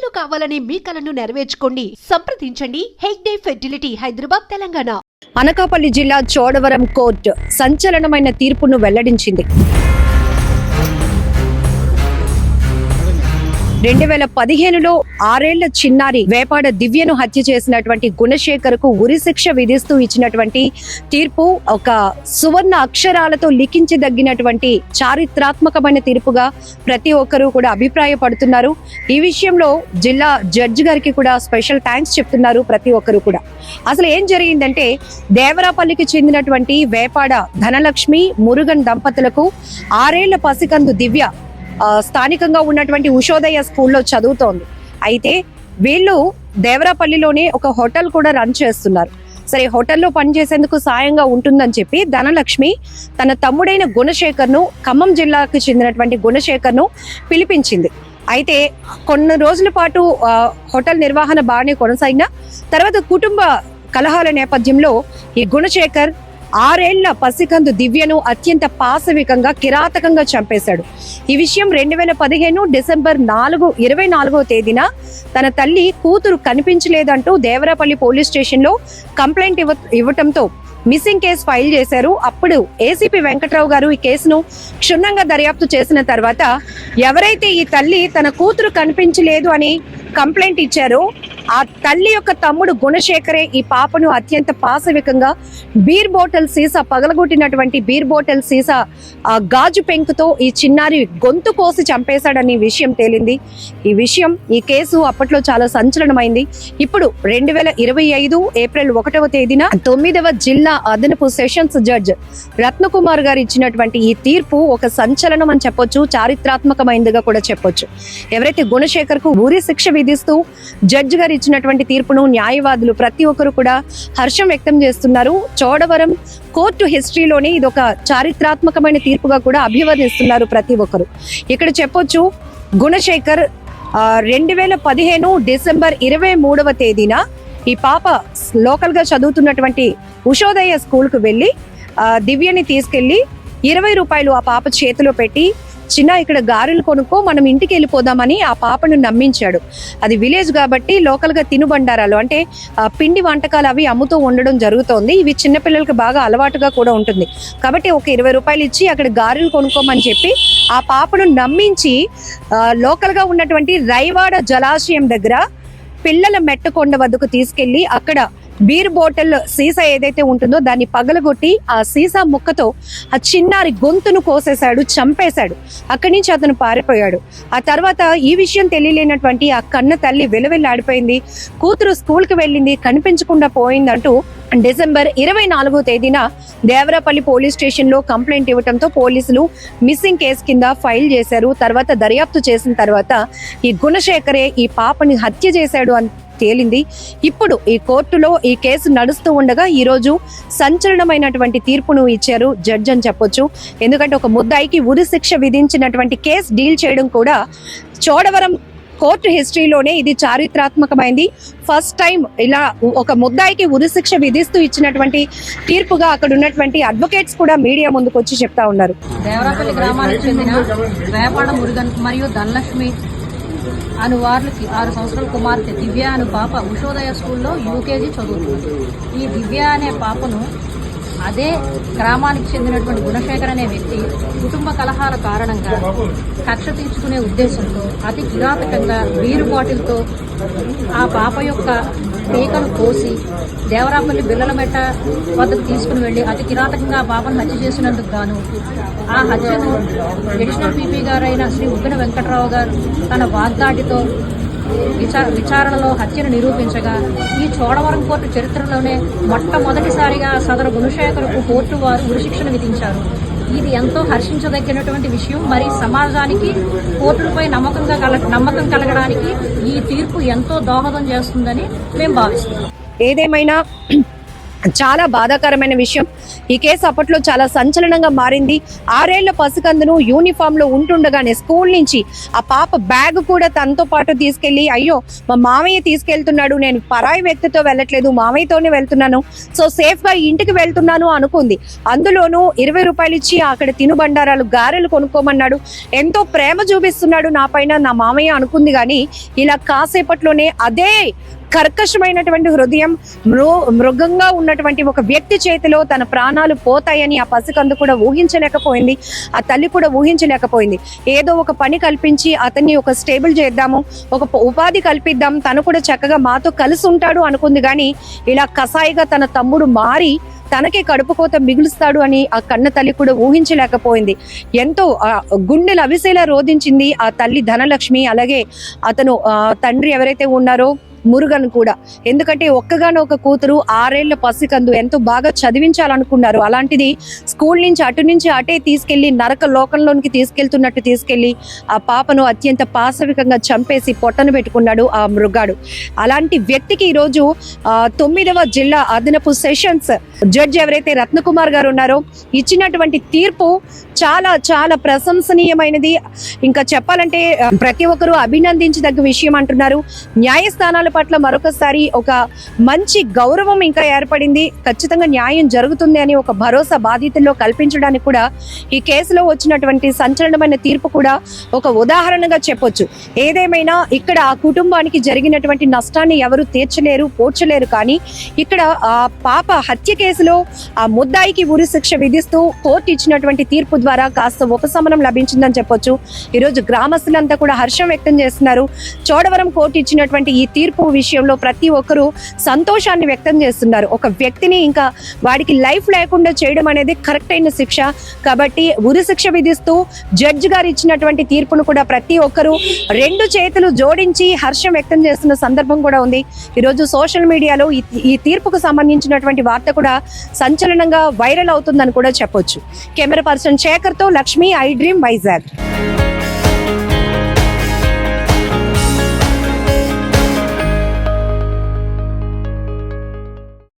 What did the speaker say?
పిల్లలు కావాలనే మీ కలను నెరవేర్చుకోండి. సంప్రదించండి హెగ్డే ఫెర్టిలిటీ, హైదరాబాద్, తెలంగాణ. అనకాపల్లి జిల్లా చోడవరం కోర్టు సంచలనమైన తీర్పును వెల్లడించింది. 2015లో 6 ఏళ్ల చిన్నారి వేపాడ దివ్యను హత్య చేసినటువంటి గుణశేఖర్కు ఉరిశిక్ష విధిస్తూ ఇచ్చినటువంటి తీర్పు ఒక సువర్ణ అక్షరాలతో లిఖించదగినటువంటి చారిత్రాత్మకమైన తీర్పుగా ప్రతి ఒక్కరూ కూడా అభిప్రాయపడుతున్నారు. ఈ విషయంలో జిల్లా జడ్జి గారికి కూడా స్పెషల్ థ్యాంక్స్ చెప్తున్నారు ప్రతి ఒక్కరు కూడా. అసలు ఏం జరిగిందంటే, దేవరాపల్లికి చెందినటువంటి వేపాడ ధనలక్ష్మి మురుగన్ దంపతులకు 6 ఏళ్ల పసికందు దివ్య స్థానికంగా ఉన్నటువంటి ఉషోదయ స్కూల్లో చదువుతోంది. అయితే వీళ్ళు దేవరాపల్లిలోనే ఒక హోటల్ కూడా రన్ చేస్తున్నారు. సరే, హోటల్లో పనిచేసేందుకు సాయంగా ఉంటుందని చెప్పి ధనలక్ష్మి తన తమ్ముడైన గుణశేఖర్ను, ఖమ్మం జిల్లాకు చెందినటువంటి గుణశేఖర్ను పిలిపించింది. అయితే కొన్ని రోజుల పాటు హోటల్ నిర్వహణ బాగానే కొనసాగిన తర్వాత కుటుంబ కలహాల నేపథ్యంలో ఈ గుణశేఖర్ 6 ఏళ్ల పసికందు దివ్యను అత్యంత పాశవికంగా కిరాతకంగా చంపేశాడు. ఈ విషయం 2015 డిసెంబర్ 24వ తేదీన తన తల్లి కూతురు కనిపించలేదంటూ దేవరాపల్లి పోలీస్ స్టేషన్ లో కంప్లైంట్ ఇవ్వటంతో మిస్సింగ్ కేసు ఫైల్ చేశారు. అప్పుడు ఏసీపీ వెంకట్రావు గారు ఈ కేసును క్షుణ్ణంగా దర్యాప్తు చేసిన తర్వాత ఎవరైతే ఈ తల్లి తన కూతురు కనిపించలేదు అని కంప్లైంట్ ఇచ్చారో ఆ తల్లి యొక్క తమ్ముడు గుణశేఖరే ఈ పాపను అత్యంత పాశవికంగా బీర్ బాటిల్ సీసా పగలగొట్టినటువంటి బీర్ బాటిల్ సీసా గాజు పెంకుతో ఈ చిన్నారి గొంతు కోసి చంపేశాడని విషయం తేలింది. ఈ కేసు అప్పట్లో చాలా సంచలనమైంది. ఇప్పుడు 2025 ఏప్రిల్ 1వ తేదీన 9వ జిల్లా అదనపు సెషన్స్ జడ్జ్ రత్నకుమార్ గారు ఇచ్చినటువంటి ఈ తీర్పు ఒక సంచలనం అని చెప్పొచ్చు, చారిత్రాత్మకమైనదిగా కూడా చెప్పొచ్చు. ఎవరైతే గుణశేఖర్ కు ఉరి శిక్ష విధిస్తూ జడ్జి గారు ఇచ్చినటువంటి తీర్పును న్యాయవాదులు ప్రతి ఒక్కరు కూడా హర్షం వ్యక్తం చేస్తున్నారు. చోడవరం కోర్టు హిస్టరీలోనే ఇది ఒక చారిత్రాత్మకమైన తీర్పుగా కూడా అభివర్ణిస్తున్నారు ప్రతి ఒక్కరు. ఇక్కడ చెప్పొచ్చు, గుణశేఖర్ 2015 డిసెంబర్ 23వ తేదీన ఈ పాప లోకల్ గా చదువుతున్నటువంటి ఉషోదయ స్కూల్ కు వెళ్లి దివ్యని తీసుకెళ్లి 20 రూపాయలు ఆ పాప చేతిలో పెట్టి, చిన్న ఇక్కడ గారెలు కొనుక్కో, మనం ఇంటికి వెళ్ళిపోదామని ఆ పాపను నమ్మించాడు. అది విలేజ్ కాబట్టి లోకల్ గా తినుబండారాలు అంటే పిండి వంటకాలు అవి అమ్ముతూ ఉండడం జరుగుతోంది. ఇవి చిన్నపిల్లలకి బాగా అలవాటుగా కూడా ఉంటుంది కాబట్టి ఒక 20 రూపాయలు ఇచ్చి అక్కడ గారెలు కొనుక్కోమని చెప్పి ఆ పాపను నమ్మించి లోకల్ గా ఉన్నటువంటి రైవాడ జలాశయం దగ్గర పిల్లల మెట్టకొండ వద్దకు తీసుకెళ్లి అక్కడ బీర్ బాటిల్ సీసా ఏదైతే ఉంటుందో దాన్ని పగలగొట్టి ఆ సీసా ముక్కతో ఆ చిన్నారి గొంతును కోసేశాడు, చంపేశాడు. అక్కడి నుంచి అతను పారిపోయాడు. ఆ తర్వాత ఈ విషయం తెలియలేనటువంటి ఆ కన్న తల్లి వెలువెల్లాడిపోయింది. కూతురు స్కూల్ కి వెళ్ళింది, కనిపించకుండా పోయిందంటూ డిసెంబర్ 24వ తేదీన దేవరాపల్లి పోలీస్ స్టేషన్ లో కంప్లైంట్ ఇవ్వడంతో పోలీసులు మిస్సింగ్ కేసు కింద ఫైల్ చేశారు. తర్వాత దర్యాప్తు చేసిన తర్వాత ఈ గుణశేఖరే ఈ పాపని హత్య చేశాడు అని తేలింది. ఇప్పుడు ఈ కోర్టులో ఈ కేసు నడుస్తూ ఉండగా ఈ రోజు సంచలనమైనటువంటి తీర్పును ఇచ్చారు జడ్జి అని చెప్పొచ్చు. ఎందుకంటే ఒక ముద్దాయికి ఉరి శిక్ష విధించినటువంటి కేసు డీల్ చేయడం కూడా చోడవరం కోర్టు హిస్టరీలోనే ఇది చారిత్రాత్మకమైంది. ఫస్ట్ టైం ఇలా ఒక ముద్దాయికి ఉరిశిక్ష విధిస్తూ ఇచ్చినటువంటి తీర్పుగా అక్కడ ఉన్నటువంటి అడ్వకేట్స్ కూడా మీడియా ముందుకు వచ్చి చెప్తా ఉన్నారు. దేవరాపల్లి గ్రామానికి చెందిన వేపాడ మురుగన్ మరియు ధనలక్ష్మి అను వారికి 6 సంవత్సరాల కుమార్తె దివ్య అను పాప ఉషోదయ స్కూల్లో యూకేజీ చదువుతుంది. ఈ దివ్య అనే పాపను అదే గ్రామానికి చెందినటువంటి గుణశేఖర్ అనే వ్యక్తి కుటుంబ కలహాల కారణంగా కక్ష తీర్చుకునే ఉద్దేశంతో అతి కిరాతకంగా బీరు బాటిల్తో ఆ పాప యొక్క పీకను కోసి దేవరాపల్లి బిల్లలమెట్ట వద్దకు తీసుకుని వెళ్లి అతి కిరాతకంగా ఆ పాపను హత్య చేసినందుకు గాను ఆ హత్యను అడిషనల్ పీపీ గారైన శ్రీ ఉగ్గిన వెంకట్రావు గారు తన వాగ్దాటితో విచారణలో హత్యను నిరూపించగా ఈ చోడవరం కోర్టు చరిత్రలోనే మొట్టమొదటిసారిగా సదరు గుణశేఖర్కు కోర్టు వారు ఉరిశిక్షను విధించారు. ఇది ఎంతో హర్షించదగినటువంటి విషయం. మరి సమాజానికి కోర్టులపై నమ్మకం కలగడానికి ఈ తీర్పు ఎంతో దోహదం చేస్తుందని మేము భావిస్తున్నాం. ఏదేమైనా చాలా బాధాకరమైన విషయం. ఈ కేసు అప్పట్లో చాలా సంచలనంగా మారింది. 6 ఏళ్ల పసికందును యూనిఫామ్ లో ఉంటుండగానే స్కూల్ నుంచి ఆ పాప బ్యాగ్ కూడా తనతో పాటు తీసుకెళ్లి, అయ్యో మా మామయ్య తీసుకెళ్తున్నాడు, నేను పరాయి వ్యక్తితో వెళ్ళట్లేదు, మామయ్యతోనే వెళ్తున్నాను, సో సేఫ్ గా ఇంటికి వెళ్తున్నాను అనుకుంది. అందులోనూ 20 రూపాయలు ఇచ్చి అక్కడ తినుబండారాలు గారెలు కొనుక్కోమన్నాడు, ఎంతో ప్రేమ చూపిస్తున్నాడు నా పైన నా మామయ్య అనుకుంది. కానీ ఇలా కాసేపట్లోనే అదే కర్కశమైనటువంటి హృదయం మృగంగా ఉన్నటువంటి ఒక వ్యక్తి చేతిలో తన ప్రాణాలు పోతాయని ఆ పసికందు కూడా ఊహించలేకపోయింది, ఆ తల్లి కూడా ఊహించలేకపోయింది. ఏదో ఒక పని కల్పించి అతన్ని ఒక స్టేబుల్ చేద్దాము, ఒక ఉపాధి కల్పిద్దాం, తను కూడా చక్కగా మాతో కలిసి ఉంటాడు అనుకుంది. కానీ ఇలా కసాయిగా తన తమ్ముడు మారి తనకే కడుపు కోత మిగులుస్తాడు అని ఆ కన్న తల్లి కూడా ఊహించలేకపోయింది. ఎంతో గుండెలు అవిసేలా రోధించింది ఆ తల్లి ధనలక్ష్మి. అలాగే అతను తండ్రి ఎవరైతే ఉన్నారో మురుగన్ కూడా, ఎందుకంటే ఒక్కగానొక కూతురు 6 ఏళ్ల పసికందు ఎంతో బాగా చదివించాలనుకున్నారు. అలాంటిది స్కూల్ నుంచి అటు నుంచి అటే తీసుకెళ్లి నరక లోకంలోనికి తీసుకెళ్తున్నట్టు తీసుకెళ్లి ఆ పాపను అత్యంత పాశవికంగా చంపేసి పొట్టను పెట్టుకున్నాడు ఆ మృగాడు. అలాంటి వ్యక్తికి ఈరోజు 9వ జిల్లా అదనపు సెషన్స్ జడ్జి ఎవరైతే రత్నకుమార్ గారు ఉన్నారో ఇచ్చినటువంటి తీర్పు చాలా చాలా ప్రశంసనీయమైనది. ఇంకా చెప్పాలంటే ప్రతి ఒక్కరూ అభినందించదగ్గ విషయం అంటున్నారు. న్యాయస్థానాల పట్ల మరొకసారి ఒక మంచి గౌరవం ఇంకా ఏర్పడింది. ఖచ్చితంగా న్యాయం జరుగుతుంది అని ఒక భరోసా బాధితుల్లో కల్పించడానికి కూడా ఈ కేసులో వచ్చినటువంటి సంచలనమైన తీర్పు కూడా ఒక ఉదాహరణగా చెప్పొచ్చు. ఏదేమైనా ఇక్కడ ఆ కుటుంబానికి జరిగినటువంటి నష్టాన్ని ఎవరు తీర్చలేరు, పోడ్చలేరు. కానీ ఇక్కడ ఆ పాప హత్య కేసులో ఆ ముద్దాయికి ఉరి శిక్ష విధిస్తూ కోర్టు ఇచ్చినటువంటి తీర్పు ద్వారా కాస్త ఉపశమనం లభించిందని చెప్పొచ్చు. ఈరోజు గ్రామస్తులంతా కూడా హర్షం వ్యక్తం చేస్తున్నారు. చోడవరం కోర్టు ఇచ్చినటువంటి ఈ తీర్పు విషయంలో ప్రతి ఒక్కరూ సంతోషాన్ని వ్యక్తం చేస్తున్నారు. ఒక వ్యక్తిని ఇంకా వాడికి లైఫ్ లేకుండా చేయడం అనేది కరెక్ట్ అయిన శిక్ష కాబట్టి ఉరి శిక్ష విధిస్తూ జడ్జి గారు ఇచ్చినటువంటి తీర్పును కూడా ప్రతి ఒక్కరూ 2 చేతులు జోడించి హర్షం వ్యక్తం చేస్తున్న సందర్భం కూడా ఉంది. ఈరోజు సోషల్ మీడియాలో ఈ తీర్పుకు సంబంధించినటువంటి వార్త కూడా సంచలనంగా వైరల్ అవుతుందని కూడా చెప్పొచ్చు. కెమెరా పర్సన్ శేఖర్తో లక్ష్మి, ఐ డ్రీమ్, వైజాగ్.